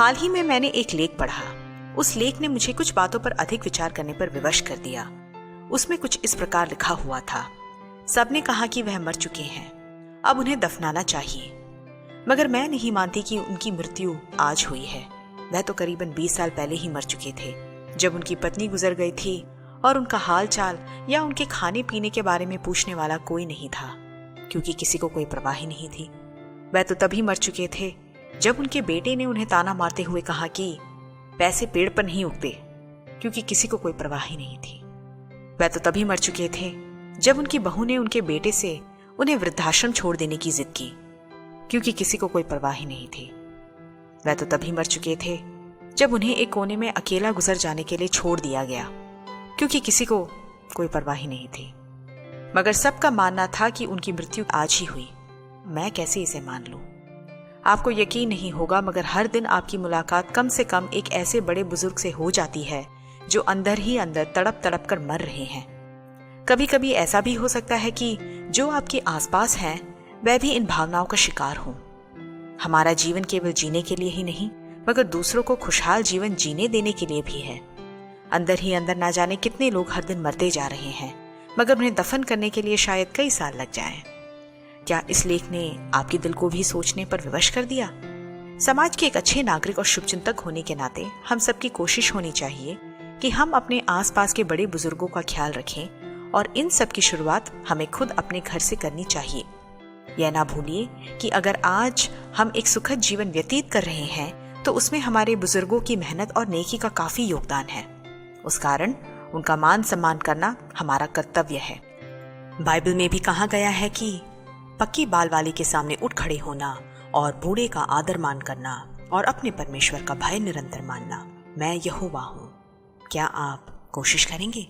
हाल ही में मैंने एक लेख पढ़ा। उस लेख ने मुझे कुछ बातों पर अधिक विचार करने पर विवश कर दिया। उसमें कुछ इस प्रकार लिखा हुआ था, सबने कहा कि वह मर चुके हैं, अब उन्हें दफनाना चाहिए। मगर मैं नहीं मानती कि उनकी मृत्यु आज हुई है। वह तो करीबन 20 साल पहले ही मर चुके थे, जब उनकी पत्नी गुजर गई थी और उनका हाल चाल या उनके खाने पीने के बारे में पूछने वाला कोई नहीं था, क्योंकि किसी को कोई परवाह ही नहीं थी। वह तो तभी मर चुके थे जब उनके बेटे ने उन्हें ताना मारते हुए कहा कि पैसे पेड़ पर नहीं उगते, क्योंकि किसी को कोई परवाह ही नहीं थी। वह तो तभी मर चुके थे जब उनकी बहू ने उनके बेटे से उन्हें वृद्धाश्रम छोड़ देने की जिद की, क्योंकि किसी को कोई परवाह ही नहीं थी। वह तो तभी मर चुके थे जब उन्हें एक कोने में अकेला गुजर जाने के लिए छोड़ दिया गया, क्योंकि किसी को कोई परवाह ही नहीं थी। मगर सबका मानना था कि उनकी मृत्यु आज ही हुई। मैं कैसे इसे मान लूं? आपको यकीन नहीं होगा, मगर हर दिन आपकी मुलाकात कम से कम एक ऐसे बड़े बुजुर्ग से हो जाती है जो अंदर ही अंदर तड़प तड़प कर मर रहे हैं। कभी कभी ऐसा भी हो सकता है कि जो आपके आसपास हैं वह भी इन भावनाओं का शिकार हों। हमारा जीवन केवल जीने के लिए ही नहीं, मगर दूसरों को खुशहाल जीवन जीने देने के लिए भी है। अंदर ही अंदर ना जाने कितने लोग हर दिन मरते जा रहे हैं, मगर उन्हें दफन करने के लिए शायद कई साल लग जाएं। क्या इस लेख ने आपके दिल को भी सोचने पर विवश कर दिया? समाज के एक अच्छे नागरिक और शुभचिंतक होने के नाते हम सबकी कोशिश होनी चाहिए कि हम अपने आसपास के बड़े बुजुर्गों का ख्याल रखें, और इन सब की शुरुआत हमें खुद अपने घर से करनी चाहिए। यह ना भूलिए कि अगर आज हम एक सुखद जीवन व्यतीत कर रहे हैं तो उसमें हमारे बुजुर्गों की मेहनत और नेकी का काफी योगदान है। उस कारण उनका मान सम्मान करना हमारा कर्तव्य है। बाइबल में भी कहा गया है कि पक्की बाल वाले के सामने उठ खड़े होना और बूढ़े का आदर मान करना और अपने परमेश्वर का भय निरंतर मानना, मैं यहोवा हूँ। क्या आप कोशिश करेंगे?